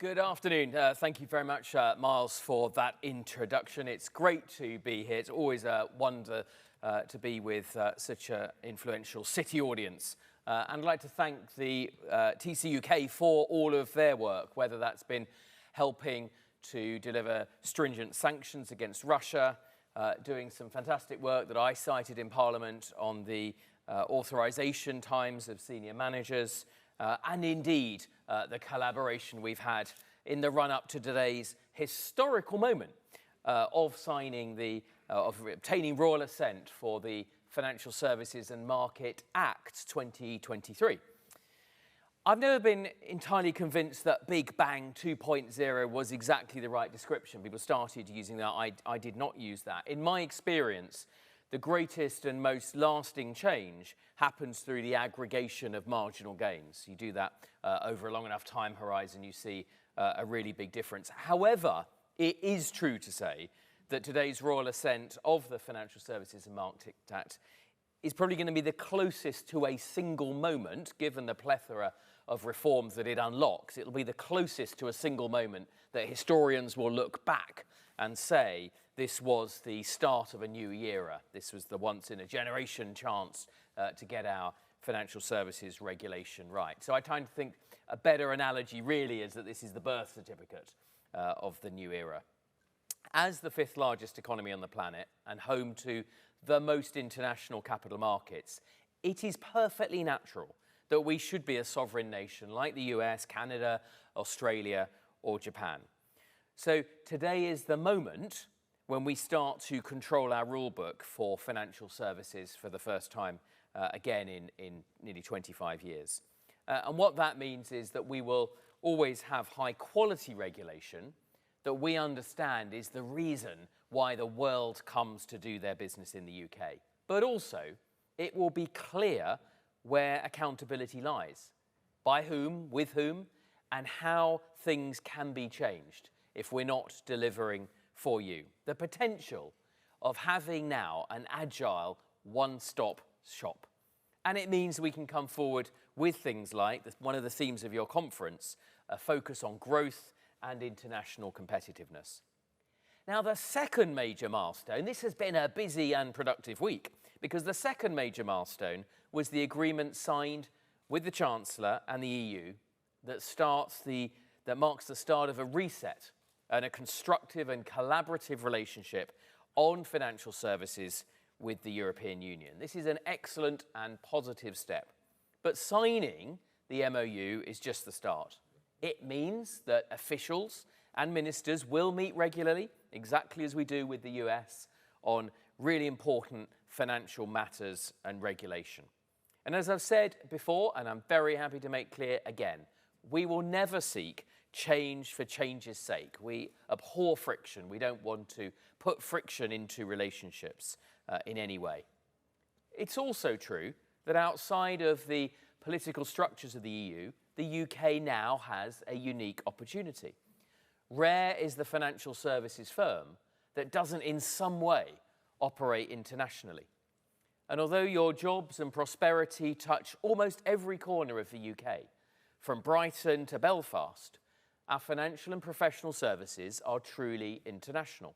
Good afternoon. Thank you very much, Miles, for that introduction. It's great to be here. It's always a wonder to be with such an influential city audience. And I'd like to thank the TC UK for all of their work, whether that's been helping to deliver stringent sanctions against Russia, doing some fantastic work that I cited in Parliament on the authorisation times of senior managers, and indeed the collaboration we've had in the run-up to today's historical moment of obtaining royal assent for the Financial Services and Market Act 2023. I've never been entirely convinced that Big Bang 2.0 was exactly the right description. People started using that. I did not use that. In my experience, the greatest and most lasting change happens through the aggregation of marginal gains. You do that over a long enough time horizon, you see a really big difference. However, it is true to say that today's royal assent of the Financial Services and Market Act is probably going to be the closest to a single moment, given the plethora of reforms that it unlocks. It'll be the closest to a single moment that historians will look back and say, this was the start of a new era. This was the once-in-a-generation chance to get our financial services regulation right. So I tend to think a better analogy really is that this is the birth certificate of the new era. As the fifth largest economy on the planet and home to the most international capital markets, it is perfectly natural that we should be a sovereign nation like the US, Canada, Australia, or Japan. So today is the moment when we start to control our rule book for financial services for the first time again in nearly 25 years. And what that means is that we will always have high quality regulation that we understand is the reason why the world comes to do their business in the UK. But also, it will be clear where accountability lies, by whom, with whom, and how things can be changed if we're not delivering for you. The potential of having now an agile one-stop shop. And it means we can come forward with things like one of the themes of your conference, a focus on growth and international competitiveness. Now, the second major milestone, this has been a busy and productive week, because the second major milestone was the agreement signed with the Chancellor and the EU that marks the start of a reset and a constructive and collaborative relationship on financial services with the European Union. This is an excellent and positive step. But signing the MOU is just the start. It means that officials and ministers will meet regularly, exactly as we do with the US, on really important financial matters and regulation. And as I've said before, and I'm very happy to make clear again, we will never seek change for change's sake. We abhor friction. We don't want to put friction into relationships in any way. It's also true that outside of the political structures of the EU, the UK now has a unique opportunity. Rare is the financial services firm that doesn't in some way operate internationally. And although your jobs and prosperity touch almost every corner of the UK, from Brighton to Belfast, our financial and professional services are truly international.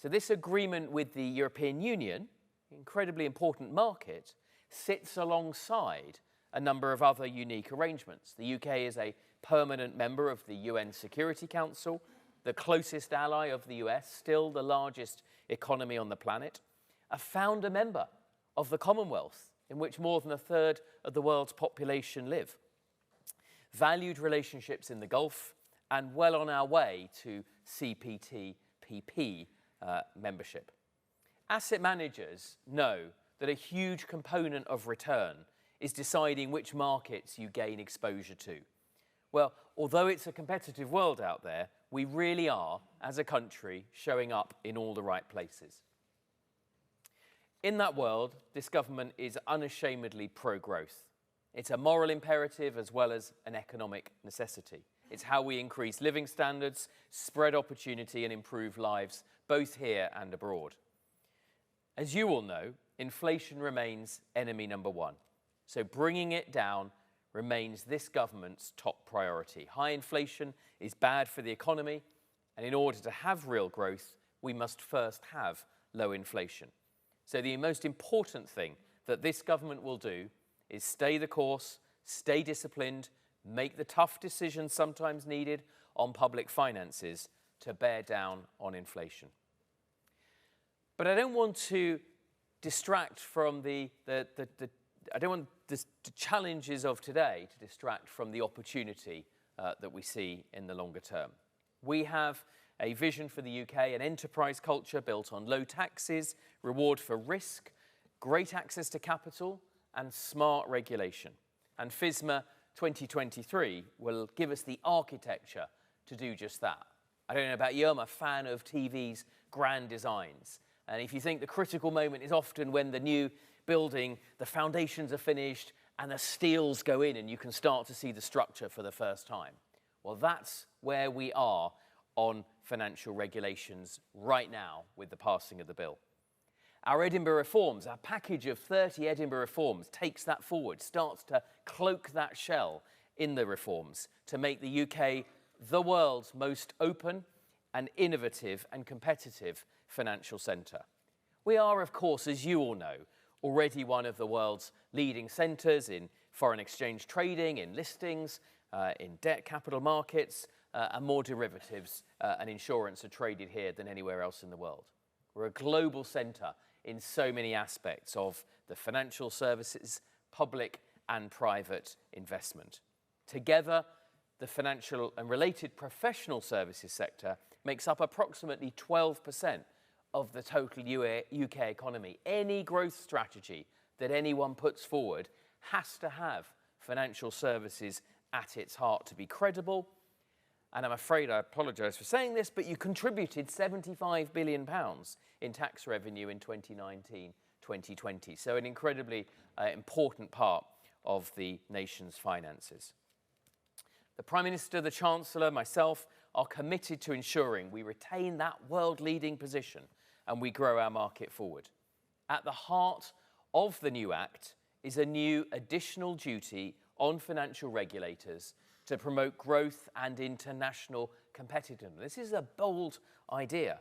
So this agreement with the European Union, an incredibly important market, sits alongside a number of other unique arrangements. The UK is a permanent member of the UN Security Council, the closest ally of the US, still the largest economy on the planet, a founder member of the Commonwealth, in which more than a third of the world's population live, valued relationships in the Gulf, and well on our way to CPTPP membership. Asset managers know that a huge component of return is deciding which markets you gain exposure to. Well, although it's a competitive world out there, we really are, as a country, showing up in all the right places. In that world, this government is unashamedly pro-growth. It's a moral imperative as well as an economic necessity. It's how we increase living standards, spread opportunity, and improve lives, both here and abroad. As you all know, inflation remains enemy number one. So bringing it down remains this government's top priority. High inflation is bad for the economy, and in order to have real growth, we must first have low inflation. So the most important thing that this government will do is stay the course, stay disciplined, make the tough decisions sometimes needed on public finances to bear down on inflation. But I don't want to distract from the challenges of today to distract from the opportunity that we see in the longer term. We have a vision for the UK, an enterprise culture built on low taxes, reward for risk, great access to capital, and smart regulation. And FSMA 2023 will give us the architecture to do just that. I don't know about you, I'm a fan of TV's grand designs. And if you think the critical moment is often when the new building, the foundations are finished and the steels go in and you can start to see the structure for the first time. Well, that's where we are on financial regulations right now with the passing of the bill. Our Edinburgh reforms, our package of 30 Edinburgh reforms takes that forward, starts to cloak that shell in the reforms to make the UK the world's most open and innovative and competitive financial centre. We are, of course, as you all know, already one of the world's leading centres in foreign exchange trading, in listings, in debt capital markets, and more derivatives and insurance are traded here than anywhere else in the world. We're a global centre in so many aspects of the financial services, public and private investment. Together, the financial and related professional services sector makes up approximately 12% of the total UK economy. Any growth strategy that anyone puts forward has to have financial services at its heart to be credible. And I'm afraid, I apologise for saying this, but you contributed £75 billion in tax revenue in 2019-2020. So an incredibly important part of the nation's finances. The Prime Minister, the Chancellor, myself are committed to ensuring we retain that world-leading position and we grow our market forward. At the heart of the new Act is a new additional duty on financial regulators to promote growth and international competitiveness. This is a bold idea.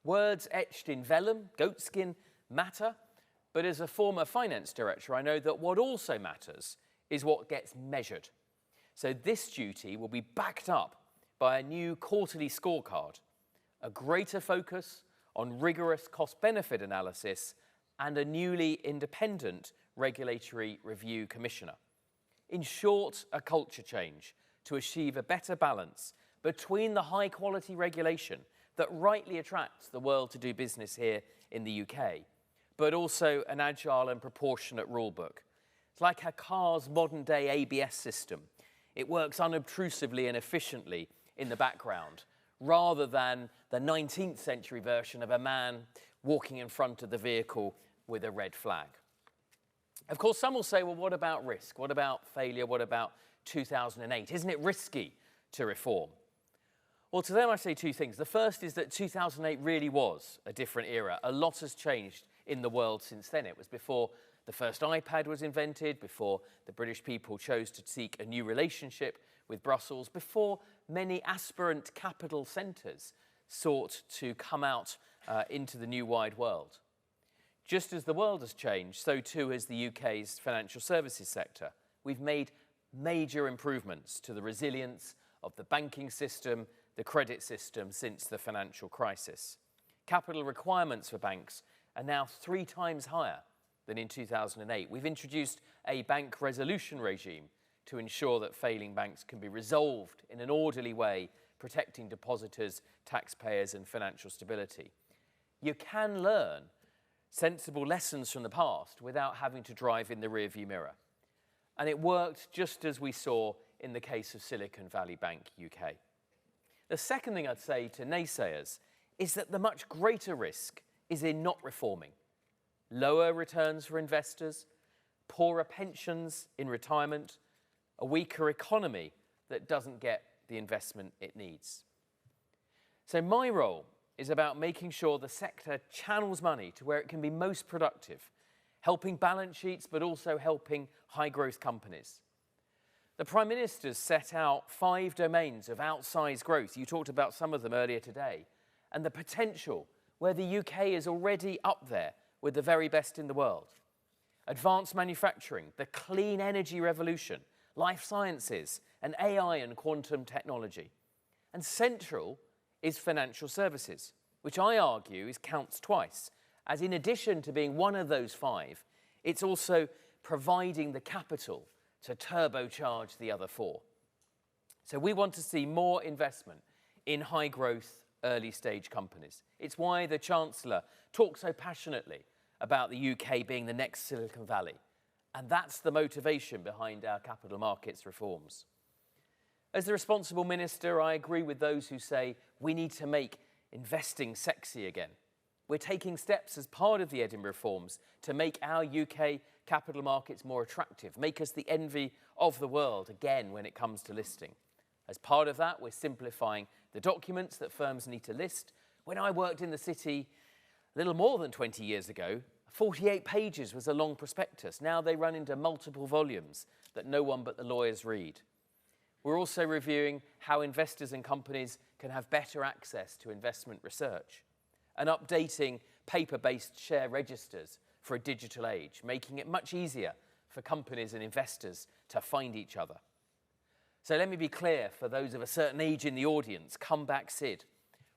Words etched in vellum, goatskin, matter, but as a former finance director, I know that what also matters is what gets measured. So this duty will be backed up by a new quarterly scorecard, a greater focus on rigorous cost-benefit analysis, and a newly independent regulatory review commissioner. In short, a culture change to achieve a better balance between the high-quality regulation that rightly attracts the world to do business here in the UK, but also an agile and proportionate rulebook. It's like a car's modern-day ABS system. It works unobtrusively and efficiently in the background, rather than the 19th century version of a man walking in front of the vehicle with a red flag. Of course, some will say, well, what about risk? What about failure? What about 2008? Isn't it risky to reform? Well, to them I say two things. The first is that 2008 really was a different era. A lot has changed in the world since then. It was before the first iPad was invented, before the British people chose to seek a new relationship with Brussels, before many aspirant capital centres sought to come out into the new wide world. Just as the world has changed, so too has the UK's financial services sector. We've made major improvements to the resilience of the banking system, the credit system since the financial crisis. Capital requirements for banks are now 3 times higher than in 2008. We've introduced a bank resolution regime to ensure that failing banks can be resolved in an orderly way, protecting depositors, taxpayers, and financial stability. You can learn sensible lessons from the past without having to drive in the rearview mirror. And it worked just as we saw in the case of Silicon Valley Bank UK. The second thing I'd say to naysayers is that the much greater risk is in not reforming. Lower returns for investors, poorer pensions in retirement, a weaker economy that doesn't get the investment it needs. So my role is about making sure the sector channels money to where it can be most productive, helping balance sheets, but also helping high-growth companies. The Prime Minister's set out 5 domains of outsized growth. You talked about some of them earlier today. And the potential where the UK is already up there with the very best in the world. Advanced manufacturing, the clean energy revolution, life sciences, and AI and quantum technology. And central is financial services, which I argue counts twice, as in addition to being one of those 5, it's also providing the capital to turbocharge the other 4. So we want to see more investment in high growth, early stage companies. It's why the Chancellor talks so passionately about the UK being the next Silicon Valley. And that's the motivation behind our capital markets reforms. As the responsible minister, I agree with those who say we need to make investing sexy again. We're taking steps as part of the Edinburgh reforms to make our UK capital markets more attractive, make us the envy of the world again when it comes to listing. As part of that, we're simplifying the documents that firms need to list. When I worked in the city a little more than 20 years ago, 48 pages was a long prospectus. Now they run into multiple volumes that no one but the lawyers read. We're also reviewing how investors and companies can have better access to investment research and updating paper-based share registers for a digital age, making it much easier for companies and investors to find each other. So let me be clear for those of a certain age in the audience, come back Sid.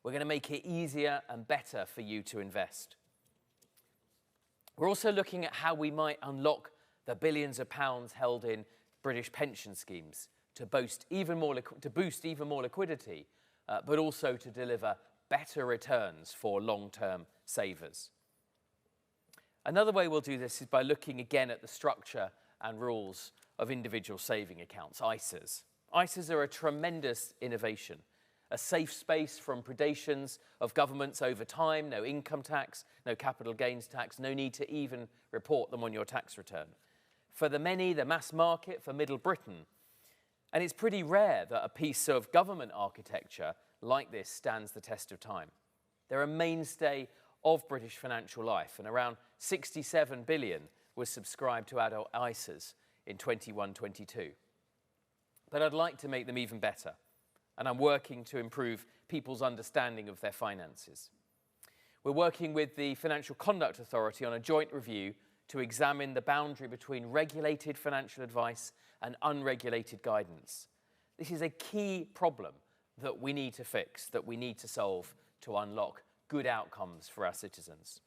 We're going to make it easier and better for you to invest. We're also looking at how we might unlock the billions of pounds held in British pension schemes to boost even more liquidity, but also to deliver better returns for long-term savers. Another way we'll do this is by looking again at the structure and rules of individual saving accounts, ISAs. ISAs are a tremendous innovation, a safe space from predations of governments over time, no income tax, no capital gains tax, no need to even report them on your tax return. For the many, the mass market, for Middle Britain. And it's pretty rare that a piece of government architecture like this stands the test of time. They're a mainstay of British financial life, and around 67 billion was subscribed to adult ISAs in 21-22. But I'd like to make them even better, and I'm working to improve people's understanding of their finances. We're working with the Financial Conduct Authority on a joint review to examine the boundary between regulated financial advice and unregulated guidance. This is a key problem that we need to fix, that we need to solve to unlock good outcomes for our citizens.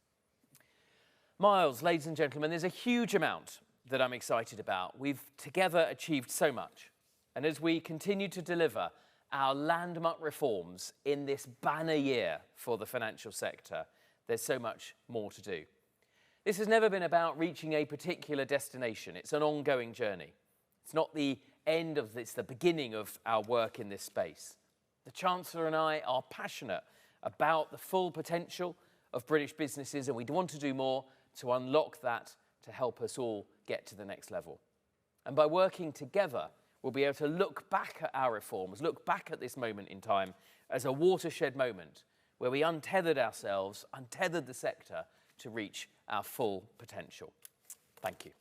Miles, ladies and gentlemen, there's a huge amount that I'm excited about. We've together achieved so much. And as we continue to deliver our landmark reforms in this banner year for the financial sector, there's so much more to do. This has never been about reaching a particular destination. It's an ongoing journey. It's not the end of this, the beginning of our work in this space. The Chancellor and I are passionate about the full potential of British businesses, and we want to do more to unlock that to help us all get to the next level. And by working together, we'll be able to look back at our reforms, look back at this moment in time as a watershed moment where we untethered ourselves, untethered the sector to reach our full potential. Thank you.